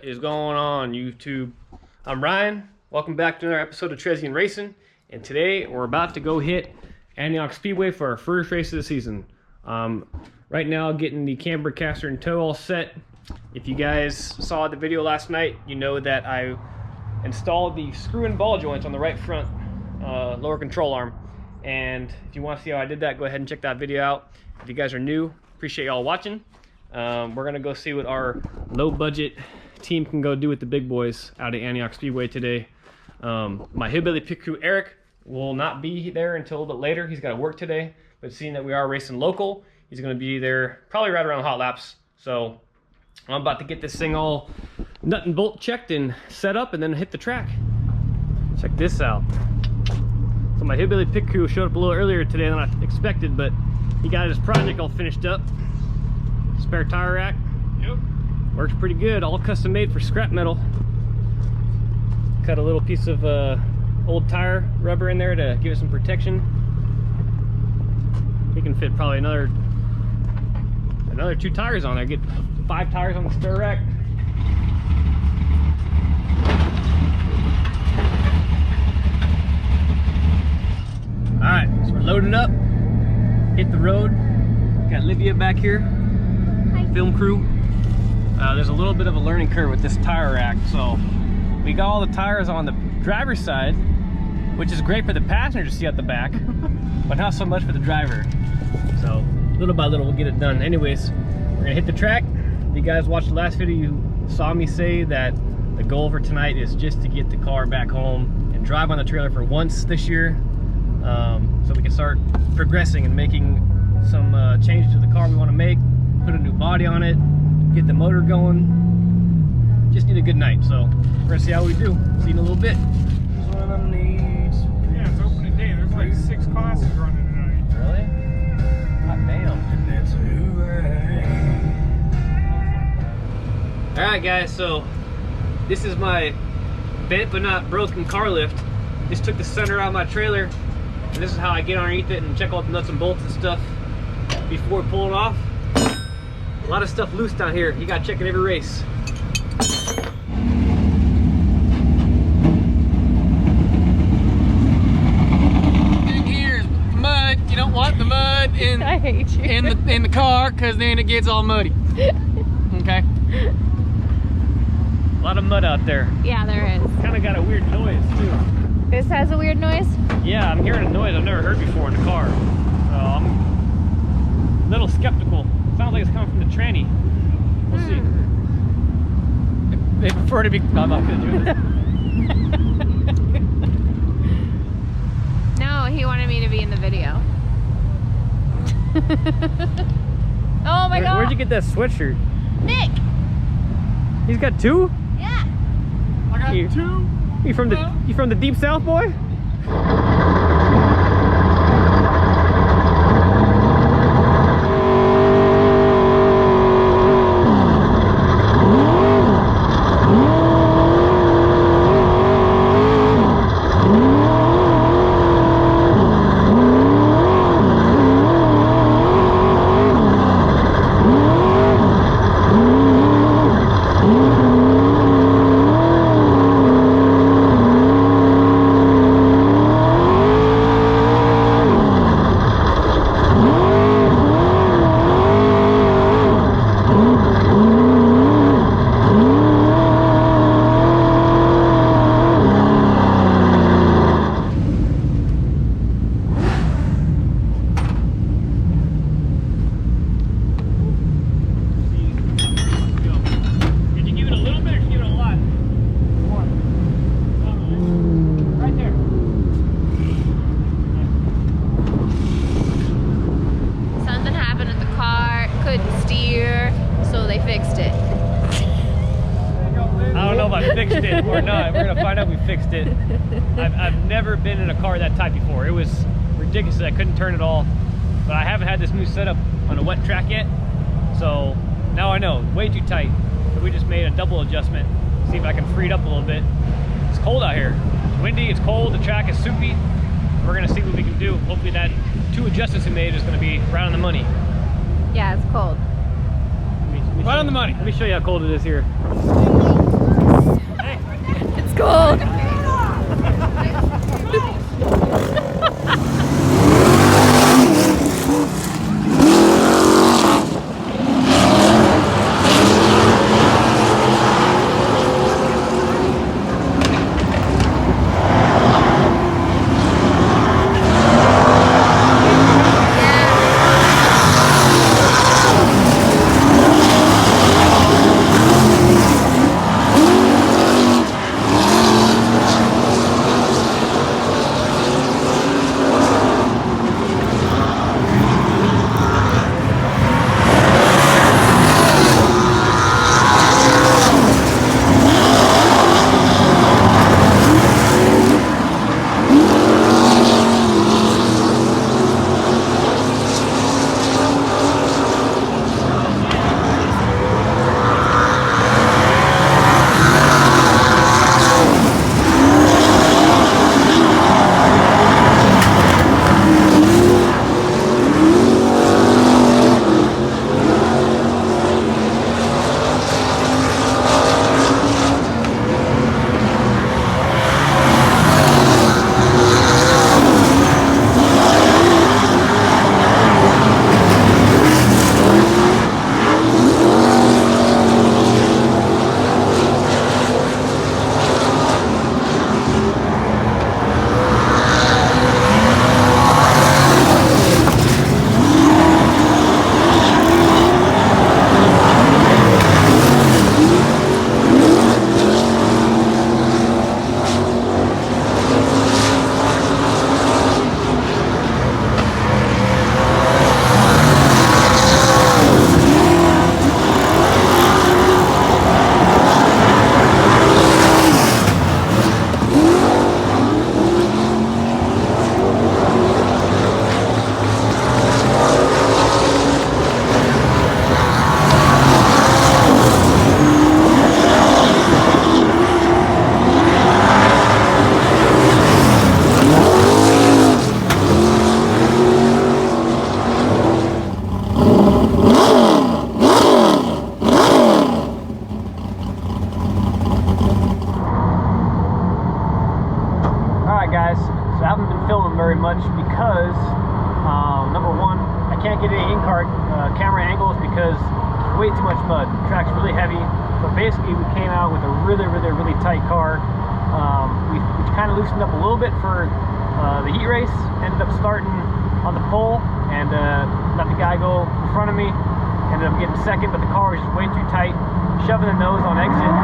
What is going on, YouTube? I'm Ryan. Welcome back to another episode of Cherezian Racing. And today we're about to go hit Antioch Speedway for our first race of the season. Right now, getting the camber, caster, and tow all set. If you guys saw the video last night, you know that I installed the screw and ball joints on the right front lower control arm. And if you want to see how I did that, go ahead and check that video out. If you guys are new, appreciate y'all watching. We're gonna go see what our low budget team can go do with the big boys out at Antioch Speedway today. My hillbilly pit crew Eric will not be there until a little bit later. He's got to work today, but seeing that we are racing local, he's gonna be there probably right around hot laps. So I'm about to get this thing all nut and bolt checked and set up and then hit the track. Check this out. So my hillbilly pit crew showed up a little earlier today than I expected, but he got his project all finished up. Spare tire rack. Yep. Works pretty good. All custom made for scrap metal. Cut a little piece of old tire rubber in there to give it some protection. We can fit probably another 2 tires on there. Get 5 tires on the spare rack. All right, so we're loaded up. Hit the road. Got Livia back here. Hi. Film crew. There's a little bit of a learning curve with this tire rack, so we got all the tires on the driver's side, which is great for the passenger to see at the back, but not so much for the driver. So little by little we'll get it done. Anyways, we're gonna hit the track. If you guys watched the last video, you saw me say that the goal for tonight is just to get the car back home and drive on the trailer for once this year, so we can start progressing and making some changes to the car we want to make, put a new body on it, get the motor going. Just need a good night, so we're gonna see how we do. See you in a little bit. Yeah, it's opening day. There's like 6 classes running tonight. Really? Hot damn. Alright guys, so this is my bent but not broken car lift. Just took the center out of my trailer, and this is how I get underneath it and check all the nuts and bolts and stuff before pulling off. A lot of stuff loose down here. You gotta check it every race. Thing here is mud. You don't want the mud in I hate you. in the car, because then it gets all muddy. Okay. A lot of mud out there. Yeah, there is. Kind of got a weird noise too. This has a weird noise? Yeah, I'm hearing a noise I've never heard before in the car. So I'm a little skeptical. Sounds like it's coming from the tranny. We'll see. They prefer to be. No, I'm not gonna do this. No, he wanted me to be in the video. Oh my god. Where'd you get that sweatshirt? Nick! He's got 2? Yeah. I got You- 2. You from the deep south, boy? Fixed it or not. We're gonna find out we fixed it. I've never been in a car that tight before. It was ridiculous. I couldn't turn it all, but I haven't had this new setup on a wet track yet, so now I know, way too tight. So we just made a double adjustment, see if I can free it up a little bit. It's cold out here. It's windy, it's cold, the track is soupy. We're gonna see what we can do. Hopefully that 2 adjustments we made is gonna be right on the money. Yeah, it's cold. Right on the money. Let me show you how cold it is here. It's cold. Guys, so I haven't been filming very much because number one, I can't get any in-car camera angles because there's way too much mud. The track's really heavy, but basically we came out with a really tight car. We kind of loosened up a little bit for the heat race, ended up starting on the pole and let the guy go in front of me, ended up getting second, but the car was just way too tight, shoving the nose on exit.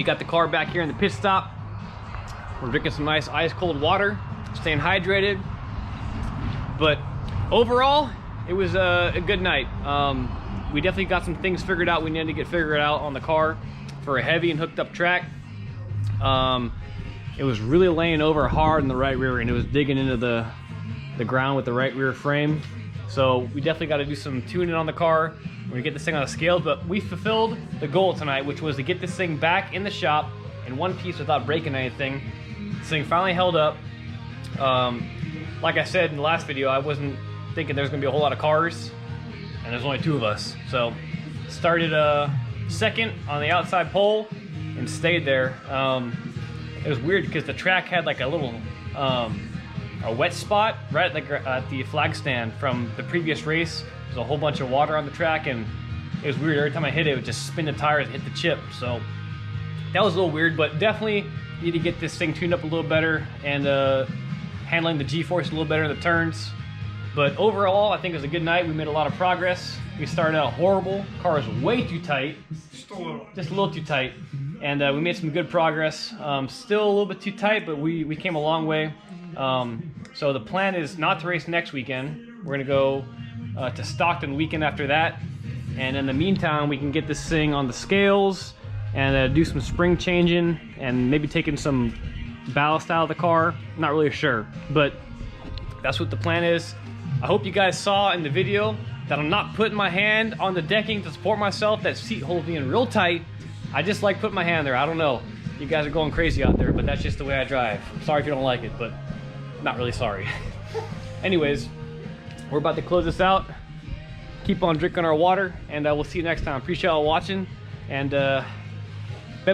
got the car back here in the pit stop. We're drinking some nice ice cold water, staying hydrated. But overall, it was a good night. We definitely got some things figured out we needed to get figured out on the car for a heavy and hooked up track. It was really laying over hard in the right rear and it was digging into the ground with the right rear frame. So we definitely got to do some tuning on the car. We're gonna get this thing on the scales, but we fulfilled the goal tonight, which was to get this thing back in the shop in one piece without breaking anything. This thing finally held up. Like I said in the last video, I wasn't thinking there's gonna be a whole lot of cars, and there's only 2 of us. So started second on the outside pole and stayed there. It was weird because the track had like a little a wet spot right at the flag stand from the previous race. There's a whole bunch of water on the track, and it was weird. Every time I hit it, it would just spin the tires and hit the chip. So that was a little weird, but definitely need to get this thing tuned up a little better and handling the G-force a little better in the turns. But overall, I think it was a good night. We made a lot of progress. We started out horrible. Car was way too tight. Just a little too tight. And we made some good progress. Still a little bit too tight, but we came a long way. So the plan is not to race next weekend. We're gonna go to Stockton the weekend after that. And in the meantime, we can get this thing on the scales and do some spring changing and maybe taking some ballast out of the car. Not really sure, but that's what the plan is. I hope you guys saw in the video that I'm not putting my hand on the decking to support myself. That seat holds me in real tight. I just like putting my hand there. I don't know. You guys are going crazy out there, but that's just the way I drive. Sorry if you don't like it, but not really sorry. Anyways, we're about to close this out. Keep on drinking our water, and we'll see you next time. Appreciate y'all watching, and bet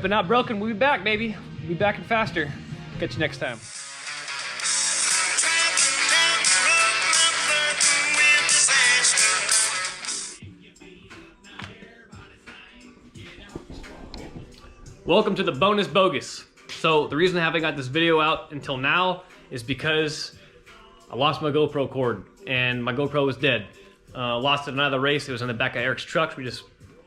but not broken. We'll be back, baby. We'll be back and faster. Catch you next time. Welcome to the bonus bogus. So the reason I haven't got this video out until now is because I lost my GoPro cord and my GoPro was dead. Lost it in another race. It was in the back of Eric's truck. We just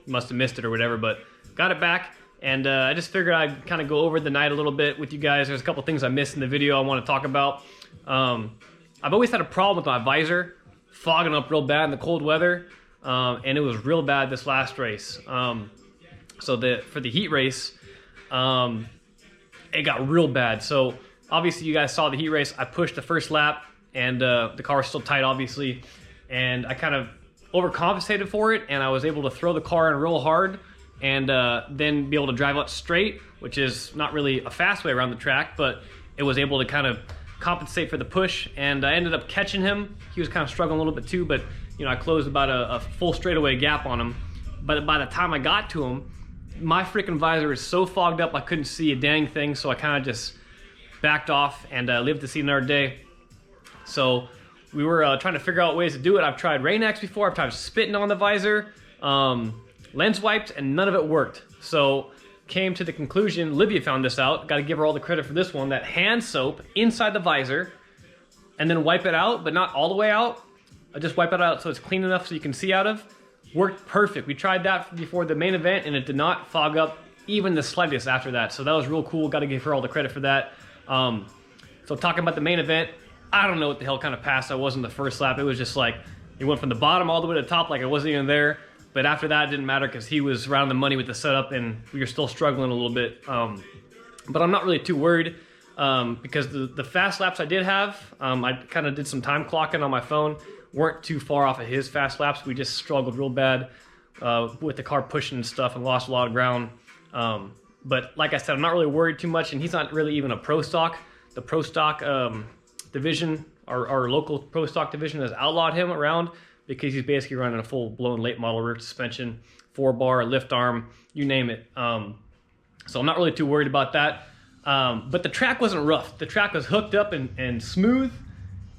must have missed it or whatever, but got it back. And I just figured I'd kind of go over the night a little bit with you guys. There's a couple things I missed in the video I want to talk about. I've always had a problem with my visor fogging up real bad in the cold weather, and it was real bad this last race. So for the heat race, it got real bad. So obviously you guys saw the heat race. I pushed the first lap, and the car was still tight, obviously, and I kind of overcompensated for it, and I was able to throw the car in real hard and then be able to drive up straight, which is not really a fast way around the track, but it was able to kind of compensate for the push, and I ended up catching him. He was kind of struggling a little bit too, but you know, I closed about a full straightaway gap on him. But by the time I got to him, my freaking visor is so fogged up I couldn't see a dang thing, so I kind of just backed off and lived to see another day. So we were trying to figure out ways to do it. I've tried Rain-X before, I've tried spitting on the visor, lens wipes, and none of it worked. So came to the conclusion, Livia found this out, got to give her all the credit for this one, that hand soap inside the visor and then wipe it out, but not all the way out. I just wipe it out so it's clean enough so you can see out of. Worked perfect. We tried that before the main event and it did not fog up even the slightest after that. So that was real cool. Got to give her all the credit for that. So talking about the main event, I don't know what the hell kind of pass I was in the first lap. It was just like, it went from the bottom all the way to the top like I wasn't even there. But after that, it didn't matter because he was around the money with the setup and we were still struggling a little bit. But I'm not really too worried because the fast laps I did have, I kind of did some time clocking on my phone. Weren't too far off of his fast laps. We just struggled real bad with the car pushing and stuff and lost a lot of ground. But like I said, I'm not really worried too much, and he's not really even a pro stock. The pro stock division, our local pro stock division, has outlawed him around because he's basically running a full-blown late model rear suspension, 4-bar, lift arm, you name it. So I'm not really too worried about that. But the track wasn't rough. The track was hooked up and smooth.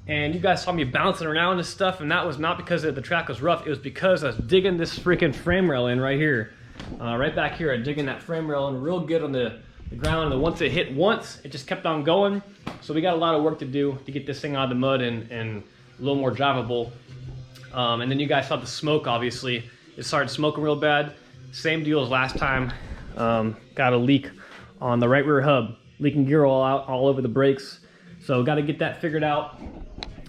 And you guys saw me bouncing around and stuff, and that was not because the track was rough. It was because I was digging this freaking frame rail in right here. Right back here, I'm digging that frame rail in real good on the ground. And once it hit once, it just kept on going. So we got a lot of work to do to get this thing out of the mud and a little more drivable. And then you guys saw the smoke, obviously. It started smoking real bad. Same deal as last time. Got a leak on the right rear hub, leaking gear oil out all over the brakes. So got to get that figured out.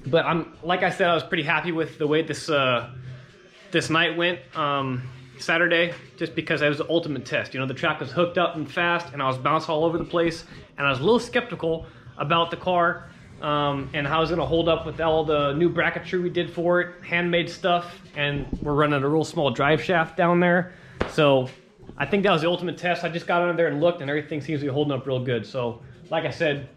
But like I said, I was pretty happy with the way this night went Saturday, just because it was the ultimate test. You know, the track was hooked up and fast, and I was bouncing all over the place, and I was a little skeptical about the car and how it was going to hold up with all the new bracketry we did for it, handmade stuff, and we're running a real small drive shaft down there. So I think that was the ultimate test. I just got under there and looked, and everything seems to be holding up real good. So like I said,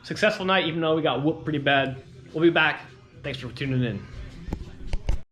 successful night, even though we got whooped pretty bad. We'll be back. Thanks for tuning in.